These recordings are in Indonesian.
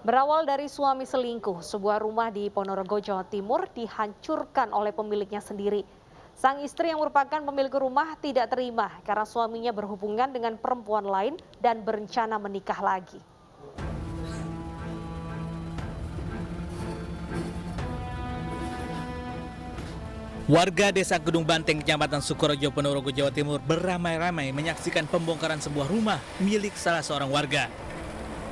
Berawal dari suami selingkuh, sebuah rumah di Ponorogo, Jawa Timur dihancurkan oleh pemiliknya sendiri. Sang istri yang merupakan pemilik rumah tidak terima karena suaminya berhubungan dengan perempuan lain dan berencana menikah lagi. Warga Desa Gedung Banteng, Kecamatan Sukorejo, Ponorogo, Jawa Timur beramai-ramai menyaksikan pembongkaran sebuah rumah milik salah seorang warga.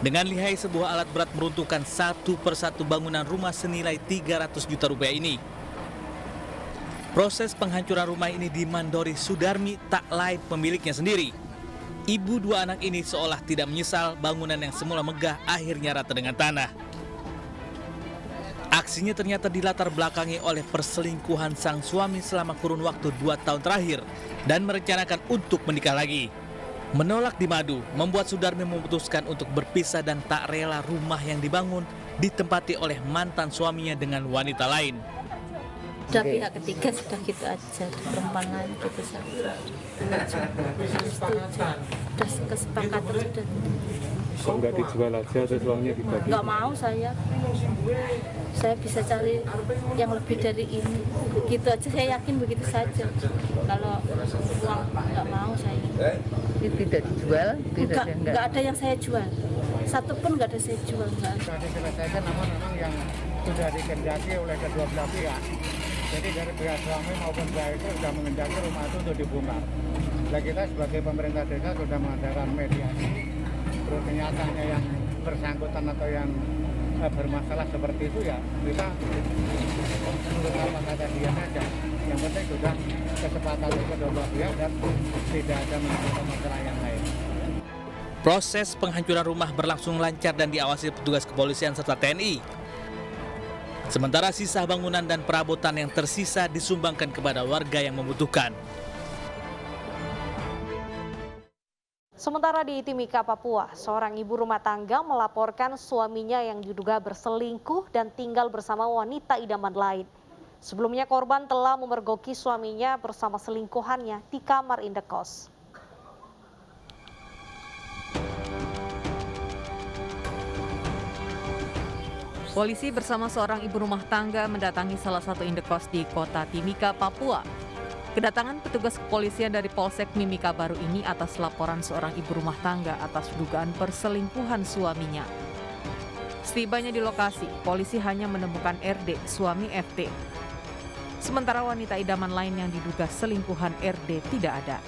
Dengan lihai sebuah alat berat meruntuhkan satu persatu bangunan rumah senilai 300 juta rupiah ini. Proses penghancuran rumah ini dimandori Sudarmi tak lain pemiliknya sendiri. Ibu dua anak ini seolah tidak menyesal bangunan yang semula megah akhirnya rata dengan tanah. Aksinya ternyata dilatar belakangi oleh perselingkuhan sang suami selama kurun waktu 2 tahun terakhir dan merencanakan untuk menikah lagi. Menolak di madu membuat Sudarmi memutuskan untuk berpisah dan tak rela rumah yang dibangun ditempati oleh mantan suaminya dengan wanita lain. Sudah pihak ketiga sudah gitu aja, perempuan lain gitu saja. Sudah kesepakatan sudah. Kok nggak dijual aja atau uangnya dibagi? Nggak mau saya bisa cari yang lebih dari ini. Gitu aja, saya yakin begitu saja. Kalau uang nggak mau saya. Tidak dijual? Nggak ada yang saya jual. Satu pun nggak ada saya jual. Sudah diselesaikan, namun memang yang sudah dikehendaki oleh kedua belah pihak. Jadi dari pihak suami maupun pihak itu sudah mengendaki rumah itu untuk dibongkar. Nah, kita sebagai pemerintah desa sudah mengadakan mediasi. Terus kenyataannya yang bersangkutan atau yang bermasalah seperti itu ya kita menurut apa kata dia saja. Yang penting sudah kesepakatan kedua belah pihak dan tidak ada menimbulkan masalah yang lain. Proses penghancuran rumah berlangsung lancar dan diawasi petugas kepolisian serta TNI. Sementara sisa bangunan dan perabotan yang tersisa disumbangkan kepada warga yang membutuhkan. Sementara di Timika, Papua, seorang ibu rumah tangga melaporkan suaminya yang diduga berselingkuh dan tinggal bersama wanita idaman lain. Sebelumnya korban telah memergoki suaminya bersama selingkuhannya di kamar indekos. Polisi bersama seorang ibu rumah tangga mendatangi salah satu indekos di kota Timika, Papua. Kedatangan petugas kepolisian dari Polsek Mimika Baru ini atas laporan seorang ibu rumah tangga atas dugaan perselingkuhan suaminya. Setibanya di lokasi, polisi hanya menemukan RD, suami FT. Sementara wanita idaman lain yang diduga selingkuhan RD tidak ada.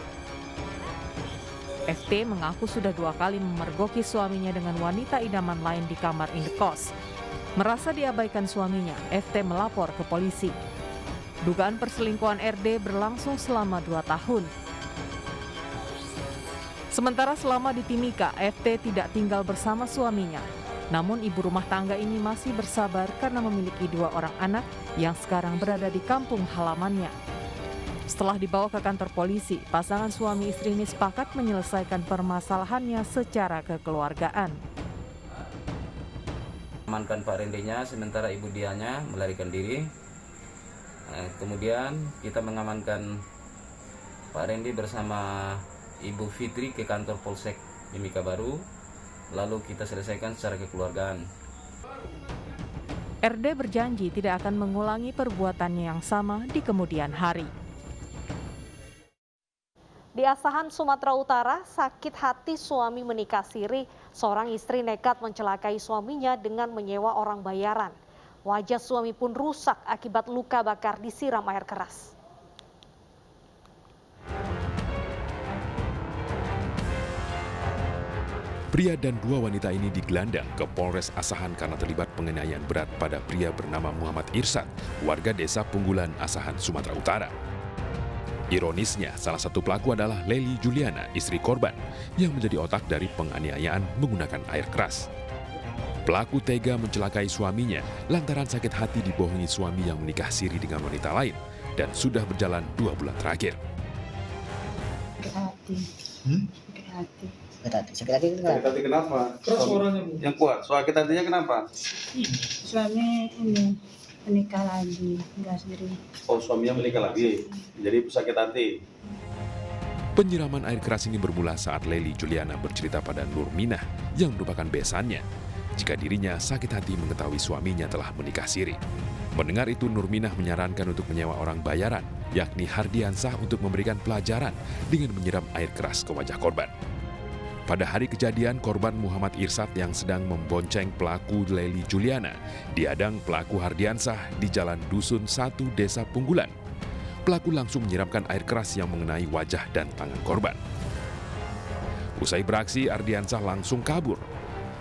FT mengaku sudah 2 kali memergoki suaminya dengan wanita idaman lain di kamar indekos. Merasa diabaikan suaminya, FT melapor ke polisi. Dugaan perselingkuhan RD berlangsung selama 2 tahun. Sementara selama di Timika, FT tidak tinggal bersama suaminya. Namun ibu rumah tangga ini masih bersabar karena memiliki 2 orang anak yang sekarang berada di kampung halamannya. Setelah dibawa ke kantor polisi, pasangan suami istri ini sepakat menyelesaikan permasalahannya secara kekeluargaan. Amankan Pak Rendinya, sementara ibu dianya melarikan diri. Kemudian kita mengamankan Pak Rendi bersama Ibu Fitri ke kantor Polsek Mimika Baru. Lalu kita selesaikan secara kekeluargaan. RD berjanji tidak akan mengulangi perbuatannya yang sama di kemudian hari. Di Asahan, Sumatera Utara, sakit hati suami menikah siri, seorang istri nekat mencelakai suaminya dengan menyewa orang bayaran. Wajah suami pun rusak akibat luka bakar disiram air keras. Pria dan 2 wanita ini digelandang ke Polres Asahan karena terlibat penganiayaan berat pada pria bernama Muhammad Irsad, warga desa Punggulan, Asahan, Sumatera Utara. Ironisnya, salah satu pelaku adalah Leli Juliana, istri korban, yang menjadi otak dari penganiayaan menggunakan air keras. Pelaku tega mencelakai suaminya lantaran sakit hati dibohongi suami yang menikah siri dengan wanita lain dan sudah berjalan 2 bulan terakhir. Sakit hati. Sakit hati itu Sakit hati kenapa? Yang kuat, sakit hatinya kenapa? Suami ini menikah lagi, enggak sendiri. Oh, suaminya menikah lagi, jadi sakit hati. Penyiraman air keras ini bermula saat Leli Juliana bercerita pada Nur Minah yang merupakan besannya. jika dirinya sakit hati mengetahui suaminya telah menikah siri. Mendengar itu, Nurminah menyarankan untuk menyewa orang bayaran, yakni Hardiansah, untuk memberikan pelajaran dengan menyiram air keras ke wajah korban. Pada hari kejadian, korban Muhammad Irsad yang sedang membonceng pelaku Lely Juliana dihadang pelaku Hardiansah di Jalan Dusun 1, Desa Punggulan. Pelaku langsung menyiramkan air keras yang mengenai wajah dan tangan korban. Usai beraksi, Hardiansah langsung kabur.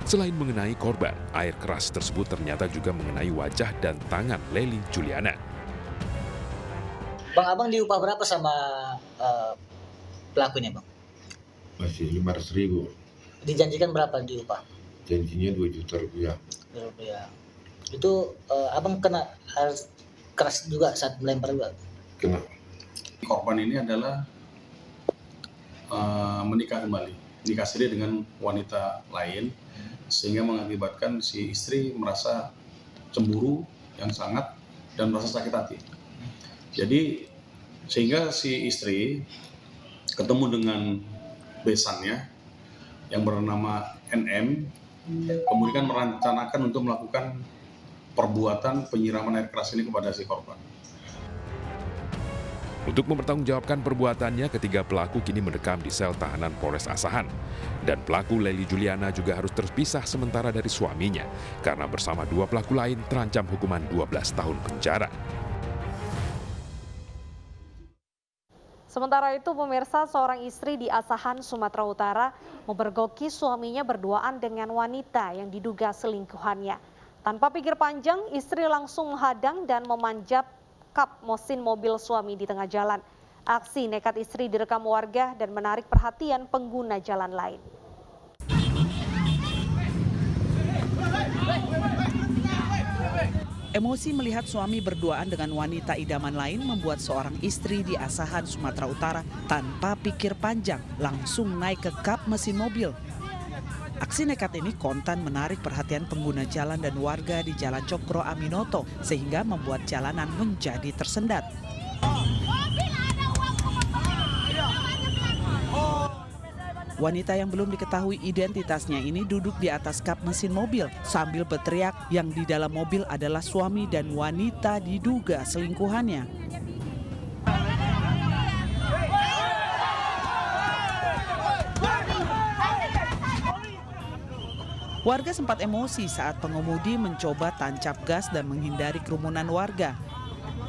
Selain mengenai korban, air keras tersebut ternyata juga mengenai wajah dan tangan Lely Juliana. Bang, abang diupah berapa sama pelakunya, Bang? Masih 500.000. Dijanjikan berapa diupah? Janjinya 2 juta rupiah. Itu abang kena harus keras juga saat melempar juga? Kena. Korban ini adalah menikah kembali, nikah siri dengan wanita lain, sehingga mengakibatkan si istri merasa cemburu yang sangat dan merasa sakit hati. Jadi sehingga si istri ketemu dengan besannya yang bernama NM, kemudian merencanakan untuk melakukan perbuatan penyiraman air keras ini kepada si korban. Untuk mempertanggungjawabkan perbuatannya, ketiga pelaku kini mendekam di sel tahanan Polres Asahan. Dan pelaku Lely Juliana juga harus terpisah sementara dari suaminya, karena bersama 2 pelaku lain terancam hukuman 12 tahun penjara. Sementara itu, pemirsa, seorang istri di Asahan, Sumatera Utara memergoki suaminya berduaan dengan wanita yang diduga selingkuhannya. Tanpa pikir panjang, istri langsung menghadang dan memanjat kap mesin mobil suami di tengah jalan. Aksi nekat istri direkam warga dan menarik perhatian pengguna jalan lain. Emosi melihat suami berduaan dengan wanita idaman lain membuat seorang istri di Asahan, Sumatera Utara tanpa pikir panjang langsung naik ke kap mesin mobil. Aksi nekat ini kontan menarik perhatian pengguna jalan dan warga di Jalan Cokro Aminoto sehingga membuat jalanan menjadi tersendat. Wanita yang belum diketahui identitasnya ini duduk di atas kap mesin mobil sambil berteriak yang di dalam mobil adalah suami dan wanita diduga selingkuhannya. Warga sempat emosi saat pengemudi mencoba tancap gas dan menghindari kerumunan warga.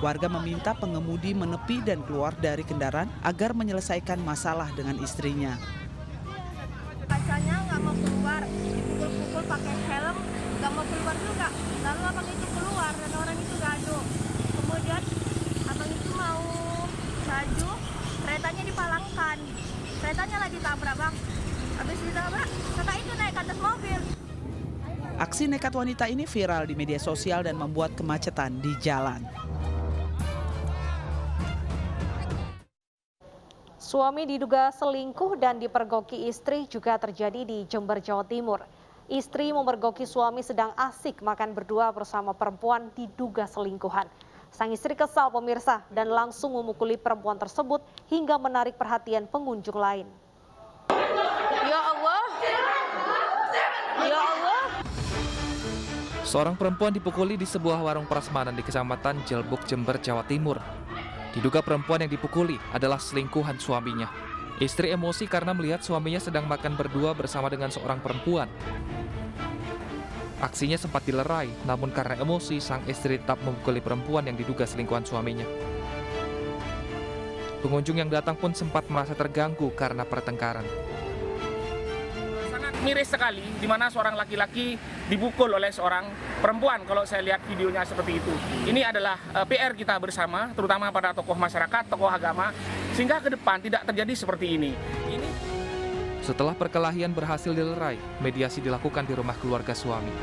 Warga meminta pengemudi menepi dan keluar dari kendaraan agar menyelesaikan masalah dengan istrinya. Kacanya nggak mau keluar, dipukul-pukul pakai helm, nggak mau keluar juga. Lalu abang itu keluar dan orang itu gaduh. Kemudian abang itu mau maju, keretanya dipalangkan. Keretanya lagi ditabrak, Bang. Habis ditabrak, kakak itu naik ke atas mobil. Aksi nekat wanita ini viral di media sosial dan membuat kemacetan di jalan. Suami diduga selingkuh dan dipergoki istri juga terjadi di Jember, Jawa Timur. Istri memergoki suami sedang asik makan berdua bersama perempuan diduga selingkuhan. Sang istri kesal, pemirsa, dan langsung memukuli perempuan tersebut hingga menarik perhatian pengunjung lain. Ya Allah! Ya Allah! Seorang perempuan dipukuli di sebuah warung prasmanan di Kecamatan Jelbuk, Jember, Jawa Timur. Diduga perempuan yang dipukuli adalah selingkuhan suaminya. Istri emosi karena melihat suaminya sedang makan berdua bersama dengan seorang perempuan. Aksinya sempat dilerai, namun karena emosi, sang istri tetap memukuli perempuan yang diduga selingkuhan suaminya. Pengunjung yang datang pun sempat merasa terganggu karena pertengkaran. Miris sekali, di mana seorang laki-laki dipukul oleh seorang perempuan kalau saya lihat videonya seperti itu. Ini adalah PR kita bersama, terutama pada tokoh masyarakat, tokoh agama, sehingga ke depan tidak terjadi seperti ini. Setelah perkelahian berhasil dilerai, mediasi dilakukan di rumah keluarga suami.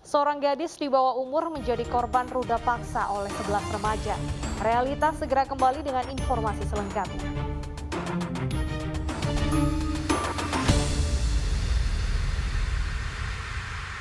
Seorang gadis di bawah umur menjadi korban ruda paksa oleh 11 remaja. Realitas segera kembali dengan informasi selengkapnya.